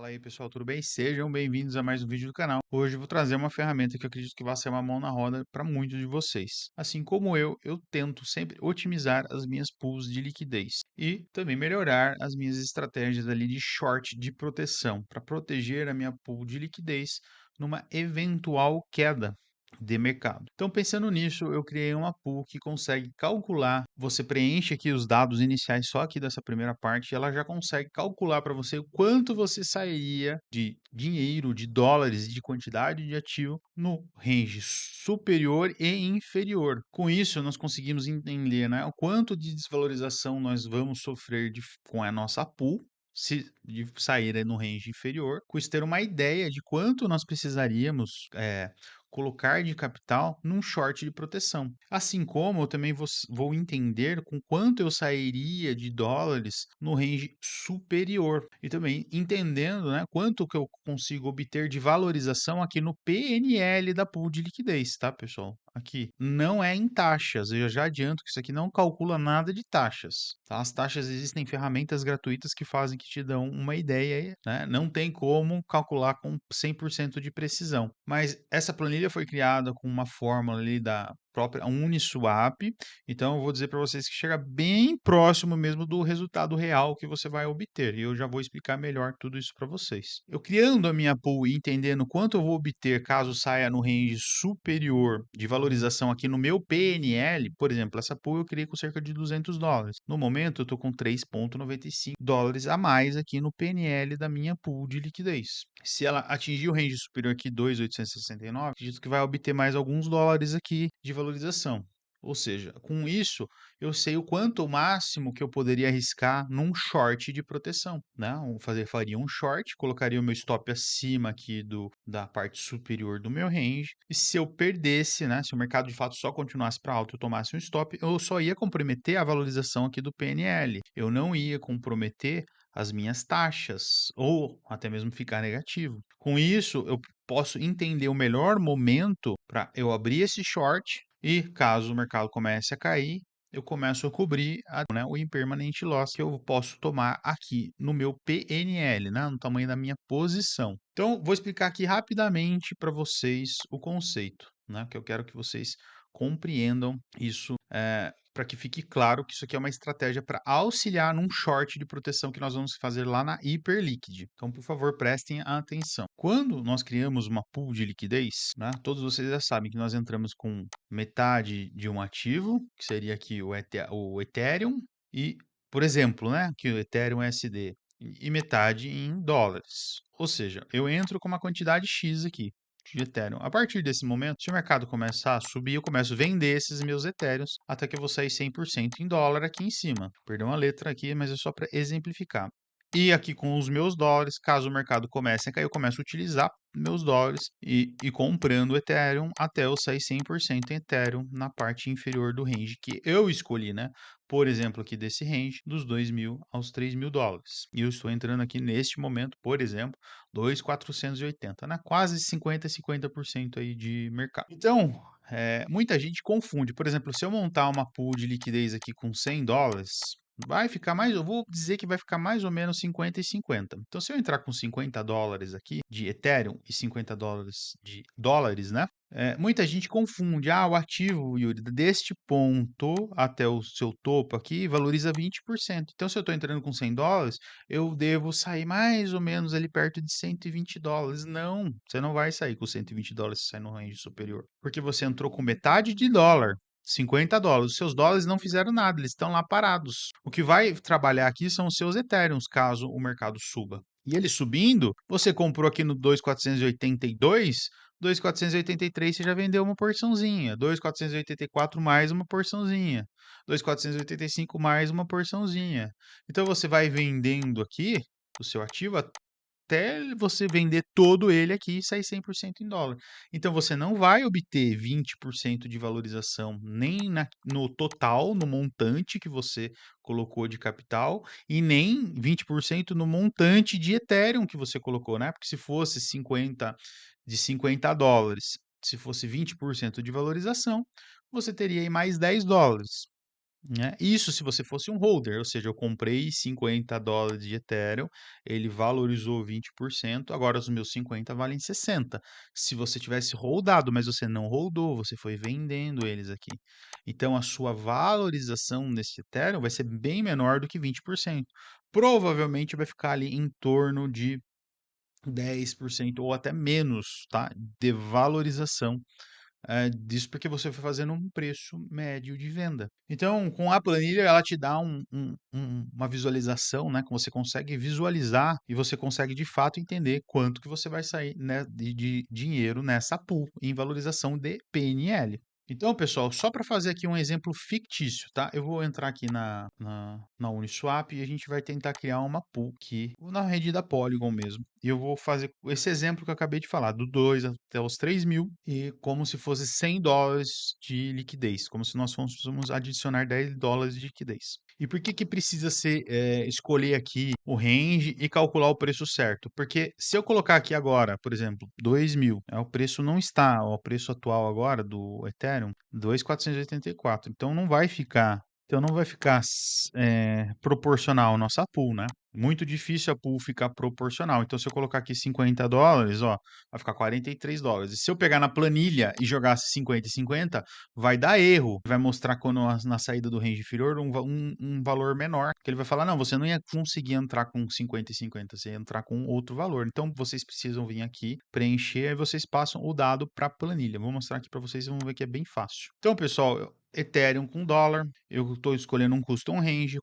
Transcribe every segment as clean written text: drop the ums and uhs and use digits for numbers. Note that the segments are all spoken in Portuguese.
Fala aí pessoal, tudo bem? Sejam bem-vindos a mais um vídeo do canal. Hoje eu vou trazer uma ferramenta que eu acredito que vai ser uma mão na roda para muitos de vocês. Assim como eu tento sempre otimizar as minhas pools de liquidez e também melhorar as minhas estratégias ali de short de proteção para proteger a minha pool de liquidez numa eventual queda de mercado. Então, pensando nisso, eu criei uma pool que consegue calcular. Você preenche aqui os dados iniciais só aqui dessa primeira parte, e ela já consegue calcular para você o quanto você sairia de dinheiro, de dólares, de quantidade de ativo no range superior e inferior. Com isso, nós conseguimos entender, né, o quanto de desvalorização nós vamos sofrer com a nossa pool se de sair no range inferior, com isso ter uma ideia de quanto nós precisaríamos colocar de capital num short de proteção. Assim como eu também vou entender com quanto eu sairia de dólares no range superior. E também entendendo, né, quanto que eu consigo obter de valorização aqui no PNL da pool de liquidez, tá, pessoal? Aqui não é em taxas, eu já adianto que isso aqui não calcula nada de taxas, tá? As taxas existem ferramentas gratuitas que fazem que te dão uma ideia, né? Não tem como calcular com 100% de precisão, mas essa planilha foi criada com uma fórmula ali da própria Uniswap, então eu vou dizer para vocês que chega bem próximo mesmo do resultado real que você vai obter, e eu já vou explicar melhor tudo isso para vocês. Eu criando a minha pool e entendendo quanto eu vou obter caso saia no range superior de valorização aqui no meu PNL, por exemplo, essa pool eu criei com cerca de $200. No momento eu estou com $3,95 a mais aqui no PNL da minha pool de liquidez. Se ela atingir o range superior aqui, 2.869, acredito que vai obter mais alguns dólares aqui de valorização. Ou seja, com isso, eu sei o quanto o máximo que eu poderia arriscar num short de proteção, né? Faria um short, colocaria o meu stop acima aqui da parte superior do meu range, e se eu perdesse, né? Se o mercado de fato só continuasse para alto e eu tomasse um stop, eu só ia comprometer a valorização aqui do PNL. Eu não ia comprometer as minhas taxas, ou até mesmo ficar negativo. Com isso, eu posso entender o melhor momento para eu abrir esse short e caso o mercado comece a cair, eu começo a cobrir né, o impermanent loss que eu posso tomar aqui no meu PNL, né, no tamanho da minha posição. Então, vou explicar aqui rapidamente para vocês o conceito, né, que eu quero que vocês compreendam isso para que fique claro que isso aqui é uma estratégia para auxiliar num short de proteção que nós vamos fazer lá na Hyperliquid. Então, por favor, prestem atenção. Quando nós criamos uma pool de liquidez, né, todos vocês já sabem que nós entramos com metade de um ativo, que seria aqui o Ethereum, e, por exemplo, né, que o Ethereum SD, e metade em dólares. Ou seja, eu entro com uma quantidade X aqui de Ethereum. A partir desse momento, se o mercado começar a subir, eu começo a vender esses meus Ethereums até que eu vou sair 100% em dólar aqui em cima. Perdão a letra aqui, mas é só para exemplificar. E aqui com os meus dólares, caso o mercado comece a cair, eu começo a utilizar meus dólares e comprando Ethereum até eu sair 100% em Ethereum na parte inferior do range que eu escolhi, né? Por exemplo, aqui desse range, dos 2.000 aos 3.000 dólares. E eu estou entrando aqui neste momento, por exemplo, 2.480, né? Quase 50% aí de mercado. Então, muita gente confunde. Por exemplo, se eu montar uma pool de liquidez aqui com $100, vai ficar mais, eu vou dizer que vai ficar mais ou menos 50 e 50. Então, se eu entrar com $50 aqui de Ethereum e $50 de dólares, né? Muita gente confunde. O ativo, Yuri, deste ponto até o seu topo aqui, valoriza 20%. Então, se eu estou entrando com $100, eu devo sair mais ou menos ali perto de $120. Não, você não vai sair com $120 se sair no range superior. Porque você entrou com metade de dólar. $50. Os seus dólares não fizeram nada, eles estão lá parados. O que vai trabalhar aqui são os seus Ethereums, caso o mercado suba. E ele subindo, você comprou aqui no 2.482, 2.483 você já vendeu uma porçãozinha, 2.484 mais uma porçãozinha, 2.485 mais uma porçãozinha. Então você vai vendendo aqui o seu ativo até você vender todo ele aqui e sair 100% em dólar. Então você não vai obter 20% de valorização nem no total, no montante que você colocou de capital, e nem 20% no montante de Ethereum que você colocou, né? Porque se fosse 50 de $50, se fosse 20% de valorização, você teria aí mais $10. né? Isso se você fosse um holder, ou seja, eu comprei $50 de Ethereum, ele valorizou 20%, agora os meus 50 valem 60. Se você tivesse holdado, mas você não holdou, você foi vendendo eles aqui. Então a sua valorização nesse Ethereum vai ser bem menor do que 20%. Provavelmente vai ficar ali em torno de 10% ou até menos, tá? De valorização disso porque você foi fazendo um preço médio de venda. Então, com a planilha, ela te dá uma visualização, né? Que você consegue visualizar e você consegue de fato entender quanto que você vai sair, né, de dinheiro nessa pool em valorização de PNL. Então, pessoal, só para fazer aqui um exemplo fictício, tá? Eu vou entrar aqui na Uniswap e a gente vai tentar criar uma pool aqui na rede da Polygon mesmo. E eu vou fazer esse exemplo que eu acabei de falar, do 2 até os 3.000, e como se fosse $100 de liquidez, como se nós fôssemos adicionar $10 de liquidez. E por que que precisa ser, escolher aqui o range e calcular o preço certo? Porque se eu colocar aqui agora, por exemplo, 2.000, o preço não está, o preço atual agora do Ethereum, 2.484. Então não vai ficar proporcional a nossa pool, né? Muito difícil a pool ficar proporcional. Então, se eu colocar aqui $50, ó, vai ficar $43. E se eu pegar na planilha e jogar 50 e 50, vai dar erro. Vai mostrar quando na saída do range inferior um valor menor. Que ele vai falar, não, você não ia conseguir entrar com 50 e 50, você ia entrar com outro valor. Então, vocês precisam vir aqui, preencher, e vocês passam o dado para a planilha. Vou mostrar aqui para vocês e vão ver que é bem fácil. Então, pessoal, Ethereum com dólar, eu estou escolhendo um custom range,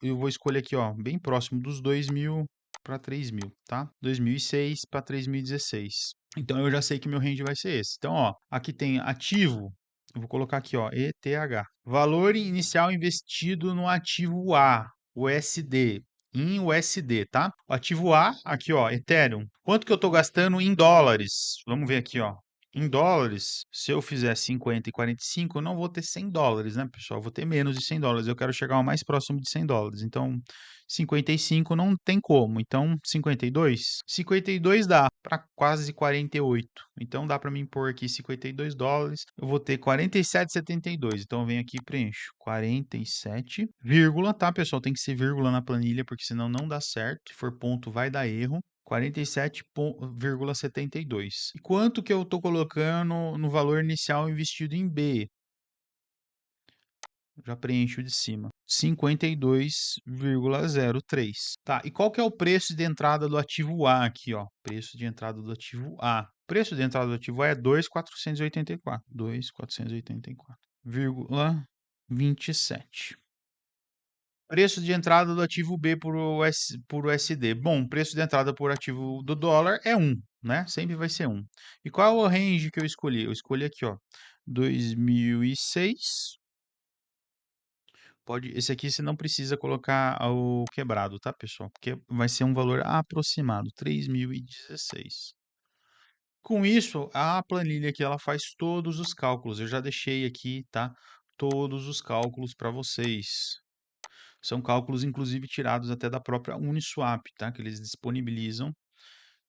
eu vou escolher aqui, ó, bem próximo dos 2.000 para 3.000, tá? 2006 para 2016. Então eu já sei que meu range vai ser esse. Então, ó, aqui tem ativo, eu vou colocar aqui, ó, ETH. Valor inicial investido no ativo A, USD, em USD, tá? O ativo A, aqui, ó, Ethereum. Quanto que eu estou gastando em dólares? Vamos ver aqui, ó. Em dólares, se eu fizer 50 e 45, eu não vou ter $100, né, pessoal? Eu vou ter menos de $100. Eu quero chegar ao mais próximo de $100. Então, 55 não tem como. Então, 52. 52 dá para quase 48. Então, dá para mim pôr aqui $52. Eu vou ter 47,72. Então, eu venho aqui e preencho 47, vírgula, tá, pessoal? Tem que ser vírgula na planilha, porque senão não dá certo. Se for ponto, vai dar erro. 47,72. E quanto que eu estou colocando no valor inicial investido em B? Já preencho de cima. 52,03. Tá, e qual que é o preço de entrada do ativo A aqui, ó? Preço de entrada do ativo A. O preço de entrada do ativo A é 2.484. 2.484,27. Preço de entrada do ativo B por USD. Bom, preço de entrada por ativo do dólar é 1, né? Sempre vai ser 1. E qual é o range que eu escolhi? Eu escolhi aqui, ó, 2006. Esse aqui você não precisa colocar o quebrado, tá, pessoal? Porque vai ser um valor aproximado, 3.016. Com isso, a planilha aqui ela faz todos os cálculos. Eu já deixei aqui, tá? Todos os cálculos para vocês. São cálculos, inclusive, tirados até da própria Uniswap, tá? Que eles disponibilizam.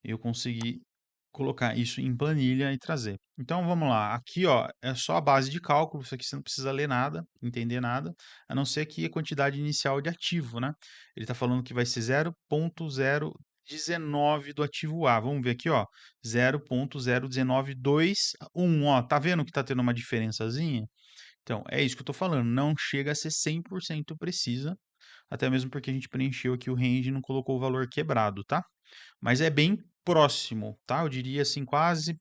Eu consegui colocar isso em planilha e trazer. Então, vamos lá. Aqui, ó, é só a base de cálculo. Isso aqui você não precisa ler nada, entender nada, a não ser que a quantidade inicial de ativo, né? Ele está falando que vai ser 0.019 do ativo A. Vamos ver aqui, ó, 0.019221, ó. Tá vendo que tá tendo uma diferençazinha? Então, é isso que eu tô falando. Não chega a ser 100% precisa, até mesmo porque a gente preencheu aqui o range e não colocou o valor quebrado, tá? Mas é bem próximo, tá? Eu diria assim, quase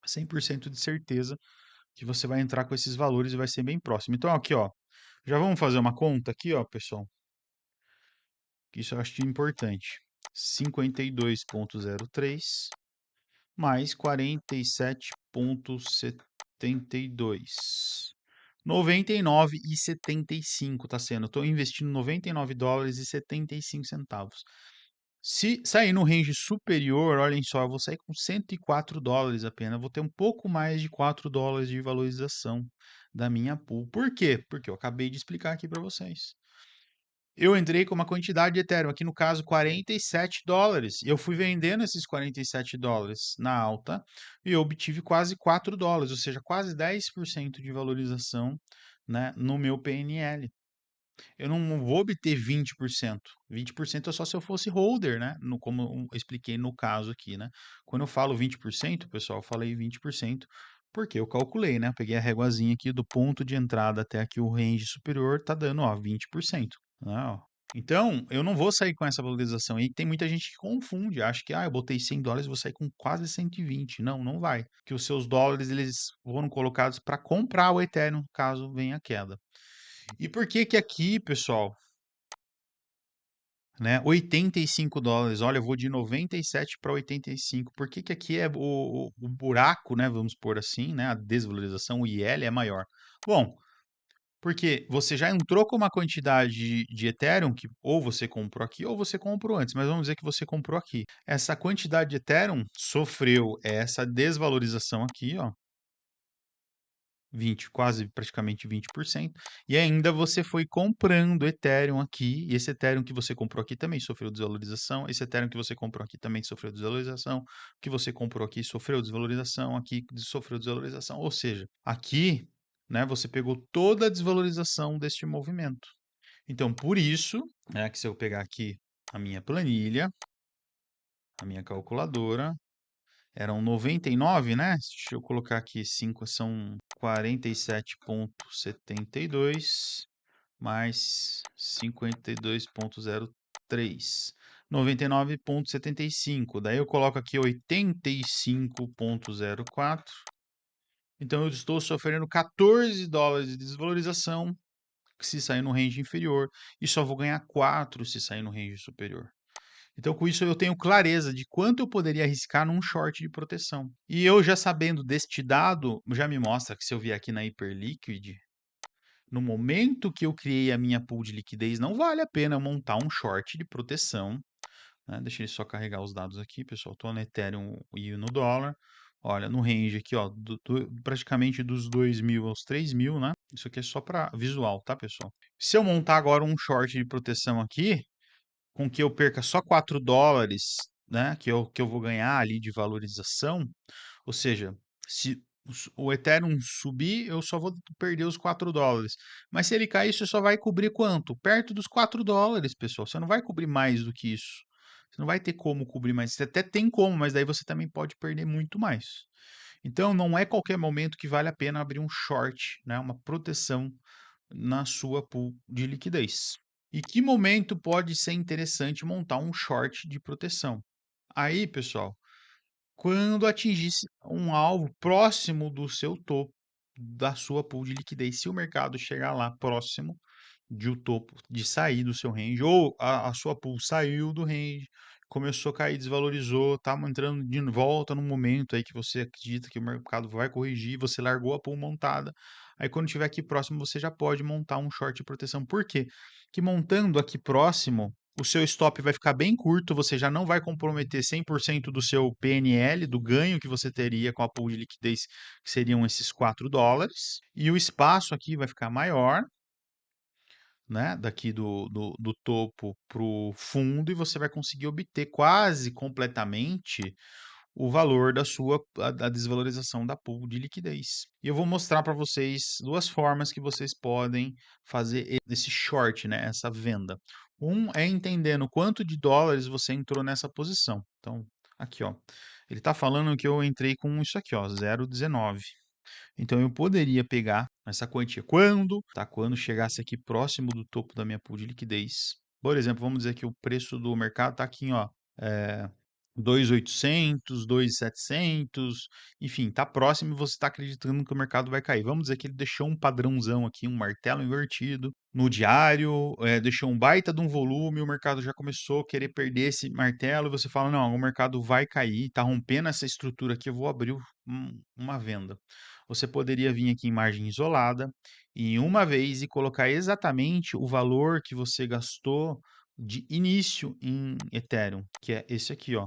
100% de certeza que você vai entrar com esses valores e vai ser bem próximo. Então, aqui, ó, já vamos fazer uma conta aqui, ó, pessoal, que isso eu acho importante. 52,03 mais 47,72. 99,75 tá sendo. Eu estou investindo $99,75. Se sair no range superior, olhem só, eu vou sair com $104 apenas. Eu vou ter um pouco mais de $4 de valorização da minha pool. Por quê? Porque eu acabei de explicar aqui para vocês. Eu entrei com uma quantidade de Ethereum, aqui no caso $47. E eu fui vendendo esses $47 na alta e eu obtive quase $4, ou seja, quase 10% de valorização né, no meu PNL. Eu não vou obter 20%. 20% é só se eu fosse holder, né? Como eu expliquei no caso aqui, né? Quando eu falo 20%, pessoal, eu falei 20% porque eu calculei, né? Eu peguei a réguazinha aqui do ponto de entrada até aqui o range superior, tá dando, ó, 20%, né? Ó. Então, eu não vou sair com essa valorização. E tem muita gente que confunde, acha que, eu botei $100, vou sair com quase 120. Não, não vai. Que os seus dólares, eles foram colocados para comprar o Ethereum, caso venha a queda. E por que que aqui, pessoal, né, $85? Olha, eu vou de 97 para 85. Por que que aqui é o buraco, né, vamos pôr assim, né, a desvalorização, o IL é maior? Bom, porque você já entrou com uma quantidade de Ethereum que ou você comprou aqui ou você comprou antes, mas vamos dizer que você comprou aqui. Essa quantidade de Ethereum sofreu essa desvalorização aqui, ó, 20, quase praticamente 20%, e ainda você foi comprando Ethereum aqui, e esse Ethereum que você comprou aqui também sofreu desvalorização, esse Ethereum que você comprou aqui também sofreu desvalorização, o que você comprou aqui sofreu desvalorização, aqui sofreu desvalorização, ou seja, aqui, né, você pegou toda a desvalorização deste movimento. Então, por isso, é que se eu pegar aqui a minha planilha, a minha calculadora, eram 99, né? Deixa eu colocar aqui 5, são 47,72 mais 52,03. 99,75. Daí eu coloco aqui 85,04. Então eu estou sofrendo $14 de desvalorização se sair no range inferior e só vou ganhar 4 se sair no range superior. Então, com isso, eu tenho clareza de quanto eu poderia arriscar num short de proteção. E eu já sabendo deste dado, já me mostra que se eu vier aqui na Hyperliquid, no momento que eu criei a minha pool de liquidez, não vale a pena montar um short de proteção, né? Deixa ele só carregar os dados aqui, pessoal. Estou no Ethereum e no dólar. Olha, no range aqui, ó, praticamente dos 2.000 aos 3.000, né? Isso aqui é só para visual, tá, pessoal? Se eu montar agora um short de proteção aqui, com que eu perca só $4, né, que eu vou ganhar ali de valorização, ou seja, se o Ethereum subir, eu só vou perder os $4. Mas se ele cair, você só vai cobrir quanto? Perto dos $4, pessoal. Você não vai cobrir mais do que isso. Você não vai ter como cobrir mais. Você até tem como, mas daí você também pode perder muito mais. Então, não é qualquer momento que vale a pena abrir um short, né, uma proteção na sua pool de liquidez. E que momento pode ser interessante montar um short de proteção? Aí, pessoal, quando atingisse um alvo próximo do seu topo da sua pool de liquidez, se o mercado chegar lá próximo de o topo, de sair do seu range, ou a sua pool saiu do range, começou a cair, desvalorizou, tá entrando de volta no momento aí que você acredita que o mercado vai corrigir, você largou a pool montada, aí quando estiver aqui próximo, você já pode montar um short de proteção. Por quê? Que montando aqui próximo, o seu stop vai ficar bem curto, você já não vai comprometer 100% do seu PNL, do ganho que você teria com a pool de liquidez, que seriam esses $4, e o espaço aqui vai ficar maior, né, daqui do topo para o fundo, e você vai conseguir obter quase completamente o valor da desvalorização da pool de liquidez. E eu vou mostrar para vocês duas formas que vocês podem fazer esse short, né, essa venda. Um é entendendo quanto de dólares você entrou nessa posição. Então, aqui, ó, ele está falando que eu entrei com isso aqui, ó, 0,19. Então eu poderia pegar essa quantia quando, tá? Quando chegasse aqui próximo do topo da minha pool de liquidez. Por exemplo, vamos dizer que o preço do mercado está aqui, ó, 2.800, 2.700, enfim, tá próximo e você está acreditando que o mercado vai cair. Vamos dizer que ele deixou um padrãozão aqui, um martelo invertido no diário, deixou um baita de um volume, o mercado já começou a querer perder esse martelo e você fala, não, o mercado vai cair, tá rompendo essa estrutura aqui, eu vou abrir uma venda. Você poderia vir aqui em margem isolada em uma vez e colocar exatamente o valor que você gastou de início em Ethereum, que é esse aqui, ó,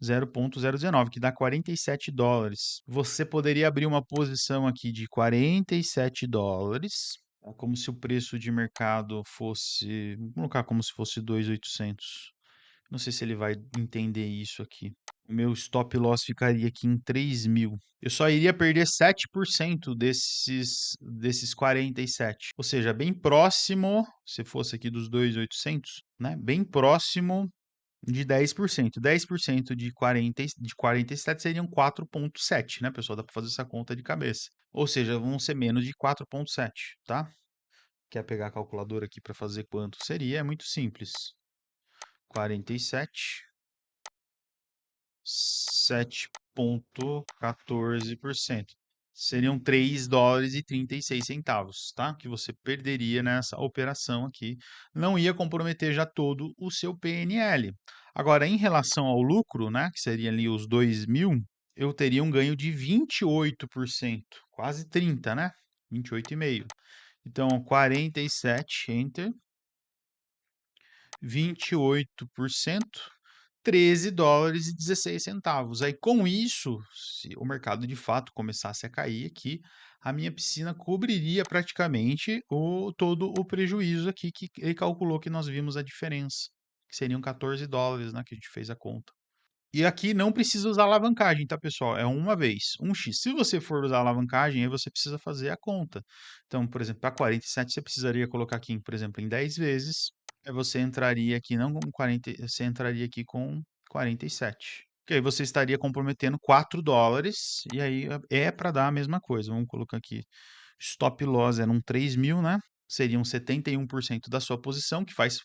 0,019, que dá $47. Você poderia abrir uma posição aqui de $47, tá? Como se o preço de mercado fosse, vamos colocar como se fosse 2.800. Não sei se ele vai entender isso aqui. O meu stop loss ficaria aqui em 3.000. Eu só iria perder 7% desses 47. Ou seja, bem próximo, se fosse aqui dos 2.800, né? Bem próximo de 10%. 10% de 47 seriam 4,7, né, pessoal? Dá para fazer essa conta de cabeça. Ou seja, vão ser menos de 4,7, tá? Quer pegar a calculadora aqui para fazer quanto seria? É muito simples. 47, 7,14%. Seriam 3 dólares e 36 centavos, tá? Que você perderia nessa operação aqui. Não ia comprometer já todo o seu PNL. Agora, em relação ao lucro, né? Que seria ali os 2.000, eu teria um ganho de 28%, quase 30, né? 28,5. Então, 47, enter, 28%, 13 dólares e 16 centavos. Aí, com isso, se o mercado de fato começasse a cair aqui, a minha piscina cobriria praticamente todo o prejuízo aqui que ele calculou, que nós vimos a diferença, que seriam 14 dólares, né, que a gente fez a conta. E aqui não precisa usar alavancagem, tá, pessoal? É uma vez, 1x. Se você for usar alavancagem, aí você precisa fazer a conta. Então, por exemplo, para 47, você precisaria colocar aqui, por exemplo, em 10 vezes. Aí você entraria aqui não com 40, você entraria aqui com 47. Que aí você estaria comprometendo 4 dólares, e aí é para dar a mesma coisa. Vamos colocar aqui. Stop loss era um 3.000, né? Seriam 71% da sua posição, que faz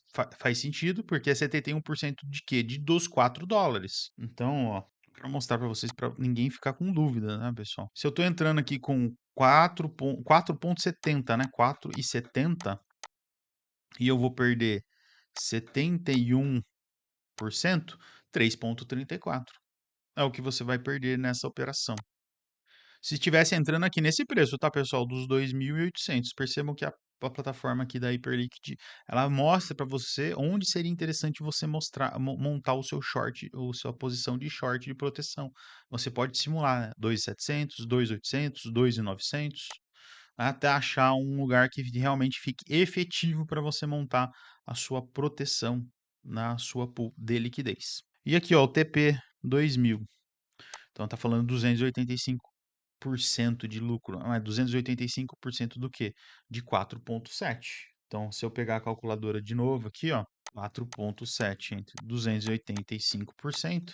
sentido, porque é 71% de quê? Dos 4 dólares. Então, ó, para mostrar para vocês, para ninguém ficar com dúvida, né, pessoal? Se eu estou entrando aqui com 4,70, né? 4,70 e eu vou perder 71%, 3,34 é o que você vai perder nessa operação. Se estivesse entrando aqui nesse preço, tá, pessoal, dos 2.800, percebam que a plataforma aqui da Hyperliquid, ela mostra para você onde seria interessante você montar o seu short, ou sua posição de short de proteção. Você pode simular, né, 2.700, 2.800, 2.900, até achar um lugar que realmente fique efetivo para você montar a sua proteção na sua pool de liquidez. E aqui, ó, o TP 2000. Então tá falando 285% de lucro. Não é 285% do quê? De 4,7. Então, se eu pegar a calculadora de novo aqui, ó, 4,7 entre 285%,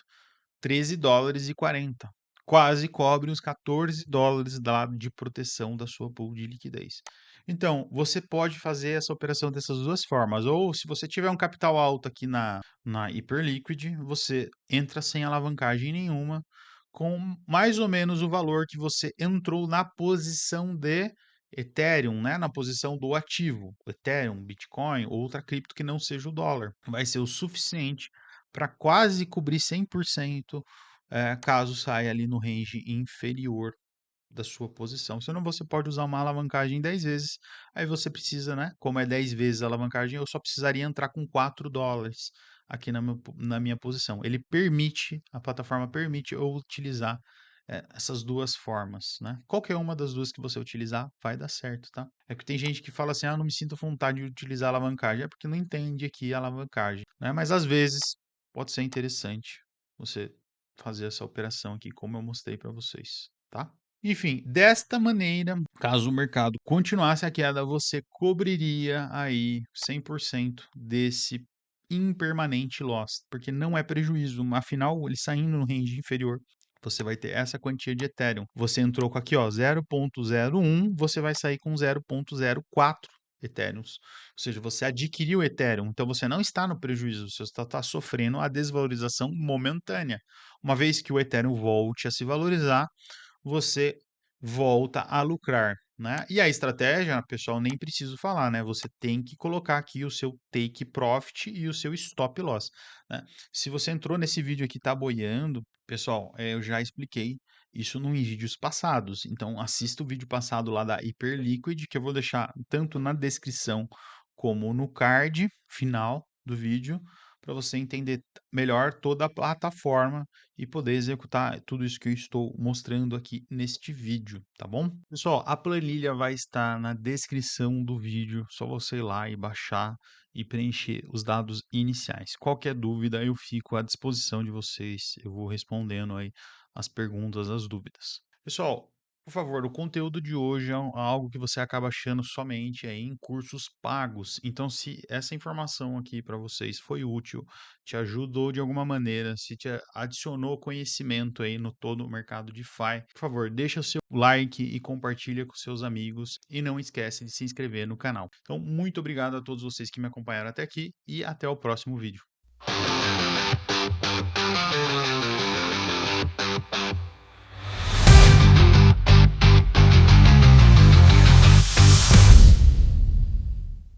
13 dólares e 40. Quase cobre os 14 dólares de proteção da sua pool de liquidez. Então, você pode fazer essa operação dessas duas formas. Ou, se você tiver um capital alto aqui na Hyperliquid, você entra sem alavancagem nenhuma, com mais ou menos o valor que você entrou na posição de Ethereum, né? Na posição do ativo, Ethereum, Bitcoin, outra cripto que não seja o dólar. Vai ser o suficiente para quase cobrir 100%, caso saia ali no range inferior da sua posição. Senão você pode usar uma alavancagem 10 vezes, aí você precisa, né? Como é 10 vezes a alavancagem, eu só precisaria entrar com 4 dólares aqui na minha posição. A plataforma permite eu utilizar essas duas formas, né? Qualquer uma das duas que você utilizar vai dar certo, tá? É que tem gente que fala assim, não me sinto à vontade de utilizar a alavancagem, é porque não entende aqui a alavancagem, né? Mas às vezes pode ser interessante você fazer essa operação aqui, como eu mostrei para vocês, tá? Enfim, desta maneira, caso o mercado continuasse a queda, você cobriria aí 100% desse impermanente loss, porque não é prejuízo, afinal, ele saindo no range inferior, você vai ter essa quantia de Ethereum. Você entrou com aqui, ó, 0,01, você vai sair com 0,04 Ethereums. Ou seja, você adquiriu Ethereum, então você não está no prejuízo, você está sofrendo a desvalorização momentânea. Uma vez que o Ethereum volte a se valorizar, você volta a lucrar, né? E a estratégia, pessoal, nem preciso falar, né? Você tem que colocar aqui o seu take profit e o seu stop loss, né? Se você entrou nesse vídeo aqui e tá boiando, pessoal, eu já expliquei isso em vídeos passados. Então, assista o vídeo passado lá da Hyperliquid, que eu vou deixar tanto na descrição como no card final do vídeo, para você entender melhor toda a plataforma e poder executar tudo isso que eu estou mostrando aqui neste vídeo, tá bom? Pessoal, a planilha vai estar na descrição do vídeo, só você ir lá e baixar e preencher os dados iniciais. Qualquer dúvida, eu fico à disposição de vocês, eu vou respondendo aí as perguntas, as dúvidas. Pessoal, por favor, o conteúdo de hoje é algo que você acaba achando somente aí em cursos pagos. Então, se essa informação aqui para vocês foi útil, te ajudou de alguma maneira, se te adicionou conhecimento aí no todo o mercado de DeFi, por favor, deixa o seu like e compartilha com seus amigos e não esquece de se inscrever no canal. Então, muito obrigado a todos vocês que me acompanharam até aqui e até o próximo vídeo.